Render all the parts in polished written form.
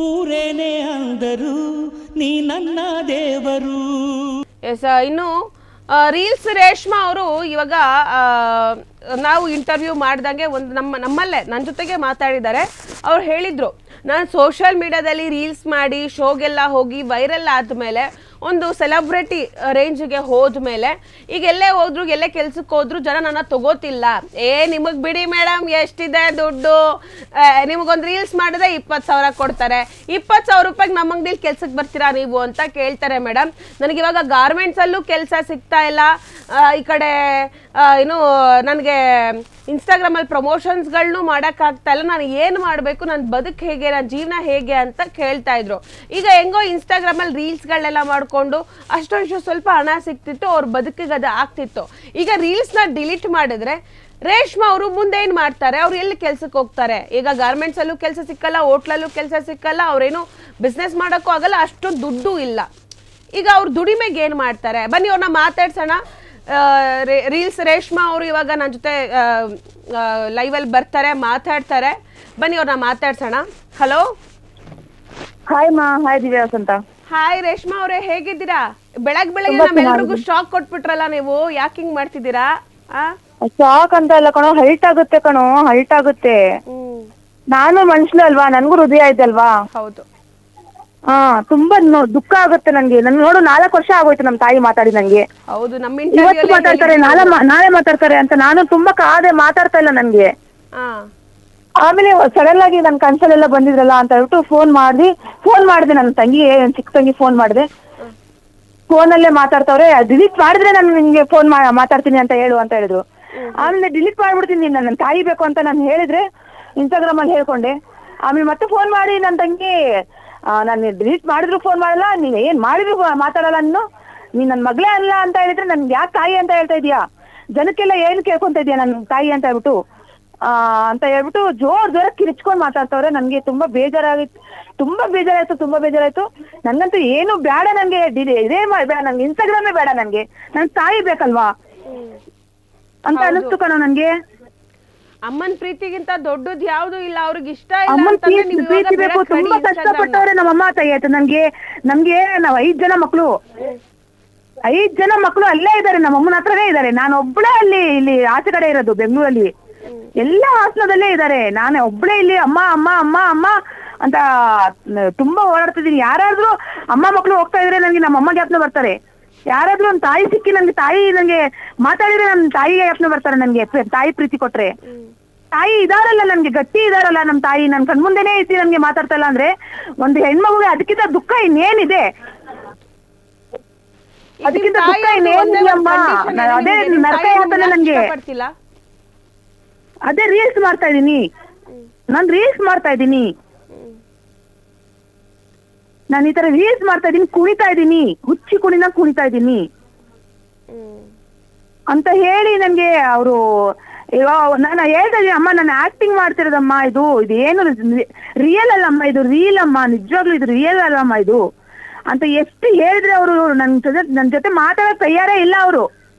ಊರೇನೇ ಅಂದರು ನೀ ನನ್ನ ದೇವರು. ಇನ್ನು ರೀಲ್ಸ್ ರೇಷ್ಮಾ ಅವರು ಇವಾಗ ನಾವು ಇಂಟರ್ವ್ಯೂ ಮಾಡ್ದಂಗೆ ಒಂದು ನಮ್ಮಲ್ಲೇ ನನ್ನ ಜೊತೆಗೆ ಮಾತಾಡಿದ್ದಾರೆ. ಅವ್ರು ಹೇಳಿದ್ರು, ನಾನು ಸೋಷಿಯಲ್ ಮೀಡಿಯಾದಲ್ಲಿ ರೀಲ್ಸ್ ಮಾಡಿ ಶೋಗೆಲ್ಲ ಹೋಗಿ ವೈರಲ್ ಆದಮೇಲೆ ಒಂದು ಸೆಲೆಬ್ರಿಟಿ ರೇಂಜ್ಗೆ ಹೋದ್ಮೇಲೆ ಈಗ ಎಲ್ಲೇ ಹೋದ್ರು ಎಲ್ಲೇ ಕೆಲ್ಸಕ್ಕೆ ಹೋದ್ರು ಜನ ನನ್ನ ತಗೋತಿಲ್ಲ. ನಿಮಗೆ ಬಿಡಿ ಮೇಡಮ್, ಎಷ್ಟಿದೆ ದುಡ್ಡು, ನಿಮಗೊಂದು ರೀಲ್ಸ್ ಮಾಡಿದ್ರೆ 20,000 ಕೊಡ್ತಾರೆ, 20,000 ರೂಪಾಯಿಗೆ ನಮ್ಮ ಅಂಗಡಿಲಿ ಕೆಲ್ಸಕ್ಕೆ ಬರ್ತೀರಾ ನೀವು ಅಂತ ಕೇಳ್ತಾರೆ ಮೇಡಮ್. ನನಗೆ ಇವಾಗ ಗಾರ್ಮೆಂಟ್ಸಲ್ಲೂ ಕೆಲಸ ಸಿಗ್ತಾ ಇಲ್ಲ, ಈ ಕಡೆ ಏನು ನನಗೆ ಇನ್ಸ್ಟಾಗ್ರಾಮಲ್ಲಿ ಪ್ರಮೋಷನ್ಸ್ಗಳನ್ನೂ ಮಾಡೋಕ್ಕಾಗ್ತಾ ಇಲ್ಲ, ನಾನು ಏನು ಮಾಡಬೇಕು, ನನ್ನ ಬದುಕು ಹೇಗೆ, ನನ್ನ ಜೀವನ ಹೇಗೆ ಅಂತ ಕೇಳ್ತಾ ಇದ್ರು. ಈಗ ಹೆಂಗೋ ಇನ್ಸ್ಟಾಗ್ರಾಮಲ್ಲಿ ರೀಲ್ಸ್ಗಳನ್ನೆಲ್ಲ ಮಾಡಿಕೊಂಡು ಅಷ್ಟೊಂದು ಸ್ವಲ್ಪ ಹಣ ಸಿಗ್ತಿತ್ತು, ಅವ್ರ ಬದುಕಿಗೆ ಅದು ಆಗ್ತಿತ್ತು. ಈಗ ರೀಲ್ಸ್ನ ಡಿಲೀಟ್ ಮಾಡಿದ್ರೆ ರೇಷ್ಮಾ ಅವರು ಮುಂದೆ ಏನು ಮಾಡ್ತಾರೆ? ಅವ್ರು ಎಲ್ಲಿ ಕೆಲ್ಸಕ್ಕೆ ಹೋಗ್ತಾರೆ? ಈಗ ಗಾರ್ಮೆಂಟ್ಸಲ್ಲೂ ಕೆಲಸ ಸಿಕ್ಕಲ್ಲ, ಹೋಟ್ಲಲ್ಲೂ ಕೆಲಸ ಸಿಕ್ಕಲ್ಲ, ಅವ್ರೇನು ಬಿಸ್ನೆಸ್ ಮಾಡೋಕ್ಕೂ ಆಗಲ್ಲ, ಅಷ್ಟೊಂದು ದುಡ್ಡು ಇಲ್ಲ. ಈಗ ಅವ್ರ ದುಡಿಮೆಗೆ ಏನು ಮಾಡ್ತಾರೆ? ಬನ್ನಿ ಅವ್ರನ್ನ ಮಾತಾಡ್ಸೋಣ. ರೀಲ್ಸ್ ರೇಷ್ಮಾ ಅವರು ಇವಾಗ ನನ್ನ ಜೊತೆ ಲೈವಲ್ಲಿ ಬರ್ತಾರೆ, ಮಾತಾಡ್ತಾರೆ. ಬನ್ನಿ ಅವ್ರನ್ನ ಮಾತಾಡ್ಸೋಣ. ಹಲೋ, ಹಾಯ್ ಮಾ. ಹಾಯ್ ದಿವ್ಯಾಸ್ ಅಂತ. ಹಾಯ್ ರೇಷ್ಮಾ ಅವರೇ, ಹೇಗಿದ್ದೀರಾ? ಬೆಳಗ್ಗೆ ನಮ್ಮೆಲ್ರಿಗೂ ಶಾಕ್ ಕೊಟ್ಬಿಟ್ರಲ್ಲ ನೀವು, ಯಾಕೆ ಹಿಂಗ್ ಮಾಡ್ತಿದ್ದೀರಾ? ಶಾಕ್ ಅಂತ ಇಲ್ಲ ಕಣೋ, ಹೈಟ್ ಆಗುತ್ತೆ ಕಣೋ, ಹೈಟ್ ಆಗುತ್ತೆ. ನಾನು ಮನುಷ್ಯನೇ ಅಲ್ವಾ, ನನ್ಗೂ ಹೃದಯ ಇದಲ್ವಾ. ಹೌದು. ತುಂಬಾ ದುಃಖ ಆಗುತ್ತೆ ನಂಗೆ. ನನ್ ನೋಡು 4 ವರ್ಷ ಆಗೋಯ್ತು ನಮ್ ತಾಯಿ ಮಾತಾಡಿ ನಂಗೆ. ಹೌದು, ಇವತ್ತು ಮಾತಾಡ್ತಾರೆ, ನಾಳೆ ಮಾತಾಡ್ತಾರೆ ಅಂತ ನಾನು ತುಂಬಾ ಕಾದೆ, ಮಾತಾಡ್ತಾ ಇಲ್ಲ ನನ್ಗೆ. ಆಮೇಲೆ ಸಡನ್ ಆಗಿ ನನ್ ಕನ್ಸಲ್ಲೆಲ್ಲ ಬಂದಿದ್ರಲ್ಲ ಅಂತ ಹೇಳ್ಬಿಟ್ಟು ಫೋನ್ ಮಾಡಿದೆ ನನ್ನ ತಂಗಿ, ಚಿಕ್ಕ ತಂಗಿ ಫೋನ್ ಮಾಡಿದೆ. ಫೋನಲ್ಲೇ ಮಾತಾಡ್ತವ್ರೆ, ಡಿಲೀಟ್ ಮಾಡಿದ್ರೆ ನಾನು ನಿನ್ಗೆ ಫೋನ್ ಮಾತಾಡ್ತೀನಿ ಅಂತ ಹೇಳು ಅಂತ ಹೇಳಿದ್ರು. ಆಮೇಲೆ ಡಿಲೀಟ್ ಮಾಡ್ಬಿಡ್ತೀನಿ, ನನ್ನ ತಾಯಿ ಬೇಕು ಅಂತ ನಾನು ಹೇಳಿದ್ರೆ ಇನ್ಸ್ಟಾಗ್ರಾಮ್ ಅಲ್ಲಿ ಹೇಳ್ಕೊಂಡೆ. ಆಮೇಲೆ ಮತ್ತೆ ಫೋನ್ ಮಾಡಿ ನನ್ನ ತಂಗಿ, ನಾನು ಡಿಲೀಟ್ ಮಾಡಿದ್ರು ಫೋನ್ ಮಾಡಲ್ಲ, ನೀನ್ ಏನ್ ಮಾಡಿದ್ರು ಮಾತಾಡಲ್ಲ, ನೀನ್ ನನ್ ಮಗಳೇ ಅಲ್ಲ ಅಂತ ಹೇಳಿದ್ರೆ ನನ್ಗೆ ಯಾಕೆ ತಾಯಿ ಅಂತ ಹೇಳ್ತಾ ಇದೀಯಾ, ಜನಕ್ಕೆಲ್ಲ ಏನ್ ಕೇಳ್ಕೊಂತ ಇದೀಯಾ ನನ್ ತಾಯಿ ಅಂತ ಹೇಳ್ಬಿಟ್ಟು ಅಂತ ಹೇಳ್ಬಿಟ್ಟು ಜೋರ ಕಿರಿಚ್ಕೊಂಡ್ ಮಾತಾಡ್ತವ್ರೆ. ನನ್ಗೆ ತುಂಬಾ ಬೇಜಾರಾಯ್ತು. ನನ್ಗಂತೂ ಏನು ಬೇಡ, ನನ್ಗೆ ಇದೇ ಬೇಡ, ನನ್ಗೆ ಇನ್ಸ್ಟಾಗ್ರಾಮೇ ಬೇಡ, ನನ್ಗೆ ನನ್ ತಾಯಿ ಬೇಕಲ್ವಾ ಅಂತ ಅನಿಸ್ತು ಕಣೋ ನನ್ಗೆ. ಅಮ್ಮನ್ ಪ್ರೀತಿಗಿಂತ ದೊಡ್ಡದ್ ಯಾವ್ದು ಇಲ್ಲ, ಅವ್ರಿಗೆ ಇಷ್ಟ ಅಮ್ಮನ್ ಪ್ರೀತಿ ಬೇಕು. ತುಂಬಾ ಕಷ್ಟಪಟ್ಟವ್ರೆ ನಮ್ಮಮ್ಮ ತಾಯಿ ಆಯ್ತು. ನಮ್ಗೆ ನಾವ್ 5 ಜನ ಮಕ್ಳು, 5 ಜನ ಮಕ್ಳು ಅಲ್ಲೇ ಇದಾರೆ, ನಮ್ಮಮ್ಮನ ಹತ್ರನೇ ಇದಾರೆ. ನಾನು ಒಬ್ಳೆ ಇಲ್ಲಿ ಆಚೆ ಕಡೆ ಇರೋದು ಬೆಂಗಳೂರಲ್ಲಿ, ಎಲ್ಲ ಹಾಸನದಲ್ಲೇ ಇದಾರೆ. ನಾನು ಒಬ್ಳೆ ಇಲ್ಲಿ ಅಮ್ಮ ಅಮ್ಮ ಅಮ್ಮ ಅಮ್ಮ ಅಂತ ತುಂಬಾ ಓಡಾಡ್ತಿದೀನಿ. ಯಾರಾದ್ರೂ ಅಮ್ಮ ಮಕ್ಳು ಹೋಗ್ತಾ ಇದ್ರೆ ನನ್ಗೆ ನಮ್ಮಮ್ಮ ಜ್ಞಾಪನ ಬರ್ತಾರೆ. ಯಾರಾದ್ರೂ ಒಂದ್ ತಾಯಿ ಸಿಕ್ಕಿ ನಂಗೆ ಮಾತಾಡಿದ್ರೆ ನನ್ನ ತಾಯಿಗೆ ಜ್ಞಾಪನ ಬರ್ತಾರೆ. ನನ್ಗೆ ತಾಯಿ ಪ್ರೀತಿ ಕೊಟ್ರೆ, ತಾಯಿ ಇದಾರಲ್ಲ ನನ್ಗೆ, ಗಟ್ಟಿ ಇದಾರಲ್ಲ ನಮ್ ತಾಯಿ, ನನ್ ಕಣ್ಮುಂದೆನೇ ಐತಿ ನನ್ಗೆ ಮಾತಾಡ್ತಾ ಇಲ್ಲ ಅಂದ್ರೆ ಒಂದು ಹೆಣ್ಮಗುಗೆ ಅದಕ್ಕಿಂತ ದುಃಖ ಇನ್ನೇನಿದೆ? ಅದಕ್ಕಿಂತ ದುಃಖ ಇನ್ನೇನಿಲ್ಲಮ್ಮ. ಅದೇ ನರಕ ಯಾತನೆ ನನ್ಗೆ. ಅದೇ ರೀಲ್ಸ್ ಮಾಡ್ತಾ ಇದೀನಿ, ನಾನು ರೀಲ್ಸ್ ಮಾಡ್ತಾ ಇದ್ದೀನಿ, ನಾನು ಈ ತರ ರೀಲ್ಸ್ ಮಾಡ್ತಾ ಇದೀನಿ, ಕುಣಿತಾ ಇದ್ದೀನಿ, ಹುಚ್ಚಿ ಕುಣಿತಾ ಇದ್ದೀನಿ ಅಂತ ಹೇಳಿ ನನ್ಗೆ ಅವರು ನಾನು ಹೇಳ್ತಾ ಇದೀನಿ, ಅಮ್ಮ ನಾನು ಆಕ್ಟಿಂಗ್ ಮಾಡ್ತಿರೋದಮ್ಮ, ಇದು ಏನು ರಿಯಲ್ ಅಲ್ಲಮ್ಮ, ಇದು ರೀಲ್ ಅಮ್ಮ, ನಿಜವಾಗ್ಲೂ ಇದು ರಿಯಲ್ ಅಲ್ಲಮ್ಮ ಇದು ಅಂತ ಎಷ್ಟು ಹೇಳಿದ್ರೆ ಅವರು ನನ್ ಜೊತೆ ಮಾತಾಡಕ್ ತಯಾರೇ ಇಲ್ಲ. ಅವರು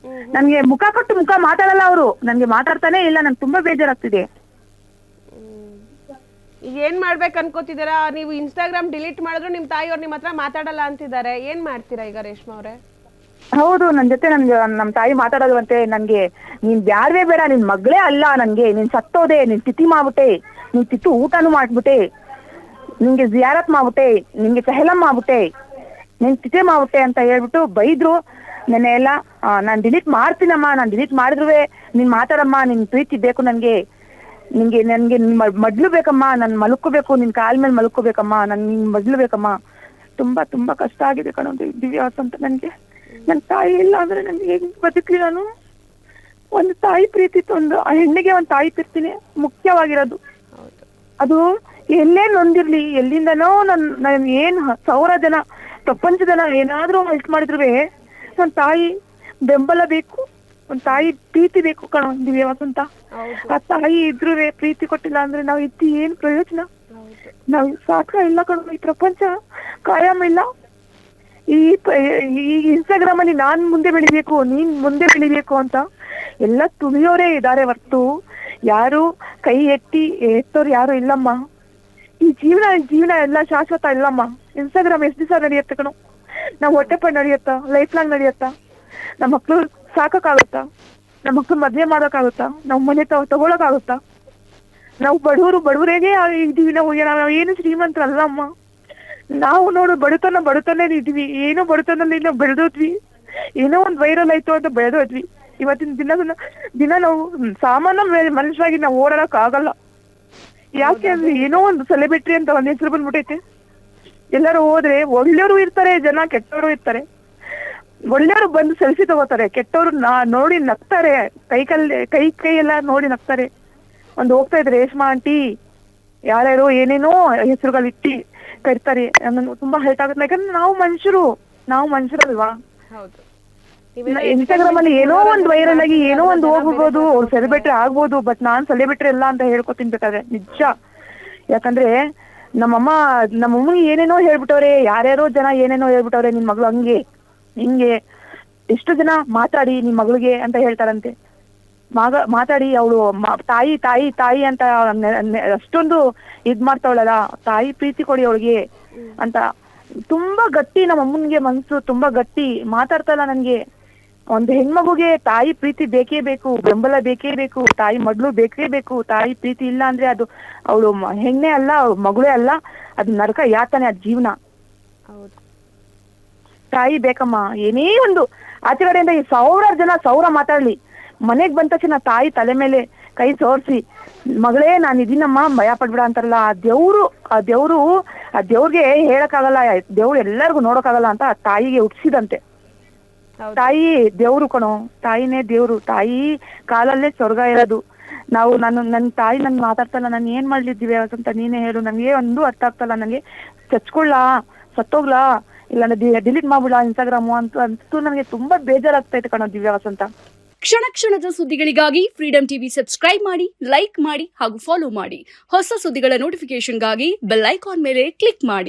ನನ್ಗೆ ಮುಖ ಕೊಟ್ಟು ಮುಖ ಮಾತಾಡಲ್ಲ, ಅವರು ನನ್ಗೆ ಮಾತಾಡ್ತಾನೆ ಇಲ್ಲ. ನನ್ಗೆ ತುಂಬಾ ಬೇಜಾರಾಗ್ತಿದೆ. ಏನ್ ಮಾಡ್ಬೇಕು ಅನ್ಕೋತಿದಾರ ನೀವು? ಇನ್ಸ್ಟಾಗ್ರಾಮ್ ಡಿಲೀಟ್ ಮಾಡಿದ್ರು ನಿಮ್ ತಾಯಿಯವ್ರು ನಿಮ್ ಹತ್ರ ಮಾತಾಡಲ್ಲ ಅಂತಿದ್ದಾರೆ, ಏನ್ ಮಾಡ್ತೀರಾ ಈಗ ರೇಷ್ಮಾ ಅವ್ರೆ? ಹೌದು, ನನ್ ಜೊತೆ ನಮ್ ತಾಯಿ ಮಾತಾಡೋದಂತೆ. ನನ್ಗೆ ನೀನ್ ಬ್ಯಾರೇ ಬೇಡ, ನಿನ್ ಮಗಳೇ ಅಲ್ಲ ನನ್ಗೆ, ನೀನ್ ಸತ್ತೋದೆ, ನೀನ್ ತಿಥಿ ಮಾಡ್ಬಿಟ್ಟೆ, ನೀನ್ ತಿತ್ತು ಊಟನೂ ಮಾಡ್ಬಿಟ್ಟೆ, ನಿಂಗೆ ಜಿಯಾರತ್ ಮಾಡ್ಬಿಟ್ಟೆ, ನಿಂಗೆ ಚಹಲಂ ಮಾಡ್ಬಿಟ್ಟೆ, ನೀನ್ ತಿಥಿ ಮಾಡ್ಬಿಟ್ಟೆ ಅಂತ ಹೇಳ್ಬಿಟ್ಟು ಬೈದ್ರು. ನೆನ್ನೆ ಎಲ್ಲ ನಾನ್ ಡಿಲೀಟ್ ಮಾಡ್ತೀನಮ್ಮ, ನಾನ್ ಡಿಲೀಟ್ ಮಾಡಿದ್ರು ನೀನ್ ಮಾತಾಡಮ್ಮ, ನಿನ್ ಪ್ರೀತಿ ಬೇಕು ನನ್ಗೆ ನನ್ಗೆ ಮಡ್ಲು ಬೇಕಮ್ಮ, ನನ್ ಮಲ್ಕೋಬೇಕು, ನಿನ್ ಕಾಲ್ ಮೇಲೆ ಮಲ್ಕೋಬೇಕಮ್ಮ, ನಿನ್ ಮಡ್ಲು ಬೇಕಮ್ಮ. ತುಂಬಾ ತುಂಬಾ ಕಷ್ಟ ಆಗಿದೆ ಕಣೋ ದಿವ್ಯಾಸ್ ಅಂತ ನನ್ಗೆ. ನನ್ ತಾಯಿ ಇಲ್ಲ ಅಂದ್ರೆ ನನ್ಗೆ ಹೇಗೆ ಬದುಕ್ಲಿ ನಾನು? ಒಂದು ತಾಯಿ ಪ್ರೀತಿ ಒಂದು ಆ ಹೆಣ್ಣಿಗೆ ಒಂದು ತಾಯಿ ಪ್ರೀತಿನೇ ಮುಖ್ಯವಾಗಿರೋದು. ಅದು ಎಲ್ಲೇ ನೊಂದಿರ್ಲಿ, ಎಲ್ಲಿಂದನೋ ನನ್ ಏನ್ 1000 ಜನ ಪ್ರಪಂಚದನ ಏನಾದ್ರೂ ಹೆಲ್ಪ್ ಮಾಡಿದ್ರು ನನ್ ತಾಯಿ ಬೆಂಬಲ ಬೇಕು, ಒಂದ್ ತಾಯಿ ಪ್ರೀತಿ ಬೇಕು ಕಣೋ ದಿವ್ಯಾಸ್ ಅಂತ. ಆ ತಾಯಿ ಇದ್ರು ಪ್ರೀತಿ ಕೊಟ್ಟಿಲ್ಲ ಅಂದ್ರೆ ನಾವ್ ಇದ್ದು ಏನ್ ಪ್ರಯೋಜನ? ನಾವ್ ಸಾಕ ಇಲ್ಲ ಕಣೋ, ಈ ಪ್ರಪಂಚ ಕಾಯಂ ಇಲ್ಲ. ಈ ಇನ್ಸ್ಟಾಗ್ರಾಮ್ ಅಲ್ಲಿ ನಾನ್ ಮುಂದೆ ಬೆಳಿಬೇಕು, ನೀನ್ ಮುಂದೆ ಬೆಳಿಬೇಕು ಅಂತ ಎಲ್ಲ ತುಳಿಯೋರೇ ಇದಾರೆ ಹೊರ್ತು ಯಾರು ಕೈ ಎತ್ತೋರು ಯಾರು ಇಲ್ಲಮ್ಮ. ಈ ಜೀವನ ಎಲ್ಲ ಶಾಶ್ವತ ಇಲ್ಲಮ್ಮ. ಇನ್ಸ್ಟಾಗ್ರಾಮ್ ಎಷ್ಟು ದಿವಸ ನಡೆಯುತ್ತೆ ಕಣೋ? ನಾವು ಹೊಟ್ಟೆಪಾಡು ನಡೆಯುತ್ತಾ? ಲೈಫ್ ಲಾಂಗ್ ನಡೆಯುತ್ತಾ? ನಮ್ಮ ಮಕ್ಳು ಸಾಕಾಗುತ್ತಾ? ನಮ್ಮ ಮಕ್ಳು ಮದ್ವೆ ಮಾಡೋಕ್ಕಾಗುತ್ತಾ? ನಾವು ಮನೆ ತಗೊಳಕಾಗುತ್ತಾ? ನಾವು ಬಡವರಿಗೆ ಇದೀವಿ. ನಾವು ಏನು ಶ್ರೀಮಂತರಲ್ಲಮ್ಮ. ನಾವು ನೋಡು ಬಡತನ ಇದೀವಿ. ಏನೋ ಬಡತನದಲ್ಲಿ ನಾವು ಬೆಳೆದೋದ್ವಿ. ಏನೋ ಒಂದು ವೈರಲ್ ಆಯ್ತು ಅಂತ ಬೆಳೆದೋದ್ವಿ. ಇವತ್ತಿನ ದಿನ ನಾವು ಸಾಮಾನ್ಯ ಮನುಷ್ಯರಾಗಿ ನಾವು ಓಡಾಡಕ್ ಆಗಲ್ಲ. ಯಾಕೆ ಅಂದ್ರೆ ಏನೋ ಒಂದು ಸೆಲೆಬ್ರಿಟಿ ಅಂತ ಒಂದ್ ಹೆಸರು ಬಂದ್ಬಿಟ್ಟೈತೆ. ಎಲ್ಲರೂ ಹೋದ್ರೆ ಒಳ್ಳೆಯವರು ಇರ್ತಾರೆ, ಜನ ಕೆಟ್ಟವರು ಇರ್ತಾರೆ. ಒಳ್ಳೆಯವರು ಬಂದು ಸೆಲ್ಫಿ ತಗೋತಾರೆ, ಕೆಟ್ಟವರು ನೋಡಿ ನಗ್ತಾರೆ, ಕೈ ಎಲ್ಲ ನೋಡಿ ನಗ್ತಾರೆ. ಒಂದು ಹೋಗ್ತಾ ಇದ್ರೆ ರೇಷ್ಮಾ ಆಂಟಿ ಯಾರ್ಯಾರೋ ಏನೇನೋ ಹೆಸರುಗಳಿಟ್ಟು ಕರಿತಾರೆ. ನಮ್ಗೆ ತುಂಬಾ ಹರ್ಟ್ ಆಗುತ್ತೆ. ಯಾಕಂದ್ರೆ ನಾವು ಮನುಷ್ಯರಲ್ವಾ? ಹೌದು. ಇನ್ಸ್ಟಾಗ್ರಾಮ್ ಅಲ್ಲಿ ಏನೋ ಒಂದು ವೈರಲ್ ಆಗಿ ಏನೋ ಒಂದು ಹೋಗ್ಬೋದು, ಸೆಲೆಬ್ರಿಟಿ ಆಗ್ಬೋದು. ಬಟ್ ನಾನ್ ಸೆಲೆಬ್ರಿಟಿ ಅಲ್ಲ ಅಂತ ಹೇಳ್ಕೊತೀನಿ ಬೇಕಾದ್ರೆ, ನಿಜ. ಯಾಕಂದ್ರೆ ನಮ್ಮಮ್ಮನಿಗೆ ಏನೇನೋ ಹೇಳ್ಬಿಟ್ಟವ್ರೆ, ಯಾರ್ಯಾರೋ ಜನ ಏನೇನೋ ಹೇಳ್ಬಿಟ್ಟವ್ರೆ. ನಿನ್ ಮಗಳು ಹಂಗೆ ಹಿಂಗೆ ಎಷ್ಟು ಜನ ಮಾತಾಡಿ ನಿಮ್ ಮಗಳಿಗೆ ಅಂತ ಹೇಳ್ತಾರಂತೆ. ಮಾತಾಡಿ ಅವಳು ತಾಯಿ ಅಂತ ಅಷ್ಟೊಂದು ಇದ್ ಮಾಡ್ತಾವಳಲ್ಲ, ತಾಯಿ ಪ್ರೀತಿ ಕೊಡಿ ಅವಳಿಗೆ ಅಂತ. ತುಂಬಾ ಗಟ್ಟಿ ನಮ್ಮ ಅಮ್ಮನ್ಗೆ ಮನ್ಸು, ತುಂಬಾ ಗಟ್ಟಿ. ಮಾತಾಡ್ತಲ್ಲ ನನ್ಗೆ. ಒಂದು ಹೆಣ್ಮಗುಗೆ ತಾಯಿ ಪ್ರೀತಿ ಬೇಕೇ ಬೇಕು, ಬೆಂಬಲ ಬೇಕೇ ಬೇಕು, ತಾಯಿ ಮಗಳು ಬೇಕೇ ಬೇಕು. ತಾಯಿ ಪ್ರೀತಿ ಇಲ್ಲ ಅಂದ್ರೆ ಅದು ಅವಳು ಹೆಣ್ಣೆ ಅಲ್ಲ, ಮಗಳೇ ಅಲ್ಲ, ಅದು ನರಕ ಯಾತನೆ, ಅದು ಜೀವನ. ತಾಯಿ ಬೇಕಮ್ಮ. ಏನೇ ಒಂದು ಆಚೆ ಕಡೆಯಿಂದ ಈ ಸಾವಿರ ಮಾತಾಡ್ಲಿ, ಮನೆಗ್ ಬಂದ ತಕ್ಷಣ ತಾಯಿ ತಲೆ ಮೇಲೆ ಕೈ ಸೋರ್ಸಿ, ಮಗಳೇ ನಾನು ಇದೀನಮ್ಮ ಭಯ ಪಡ್ಬಿಡ ಅಂತಾರಲ್ಲ, ಆ ದೇವ್ರಿಗೆ ಹೇಳಕ್ಕಾಗಲ್ಲ, ದೇವ್ರು ಎಲ್ಲರಿಗೂ ನೋಡಕ್ಕಾಗಲ್ಲ ಅಂತ ತಾಯಿಗೆ ಹುಟ್ಟಿಸಿದಂತೆ. ತಾಯಿ ದೇವ್ರು ಕಣೋ, ತಾಯಿನೇ ದೇವ್ರು. ತಾಯಿ ಕಾಲಲ್ಲೇ ಸ್ವರ್ಗ ಇರೋದು. ನನ್ನ ತಾಯಿ ನನ್ ಮಾತಾಡ್ತಲ್ಲ, ನಾನು ಏನ್ ಮಾಡ್ಲಿದ್ದೀವಿ ಅಂತ ನೀನೇ ಹೇಳು. ನಂಗೆ ಒಂದು ಅರ್ಥ ಆಗ್ತಲ್ಲ. ನಂಗೆ ಚಚ್ಕೊಳ್ಳಾ, ಸತ್ತೋಗ್ಲಾ, ಇಲ್ಲ ಡಿಲೀಟ್ ಮಾಡ್ಬಿಡಾ ಇನ್ಸ್ಟಾಗ್ರಾಮು ಅಂತೂ ನನಗೆ ತುಂಬಾ ಬೇಜಾರಾಗ್ತೈತೆ ಕಣೋ ದಿವ್ಯಾ ವಸಂತ. ಕ್ಷಣದ ಸುದ್ದಿಗಳಿಗಾಗಿ ಫ್ರೀಡಂ ಟಿವಿ ಸಬ್ಸ್ಕ್ರೈಬ್ ಮಾಡಿ, ಲೈಕ್ ಮಾಡಿ ಹಾಗೂ ಫಾಲೋ ಮಾಡಿ. ಹೊಸ ಸುದ್ದಿಗಳ ನೋಟಿಫಿಕೇಶನ್ಗಾಗಿ ಬೆಲ್ ಐಕಾನ್ ಮೇಲೆ ಕ್ಲಿಕ್ ಮಾಡಿ.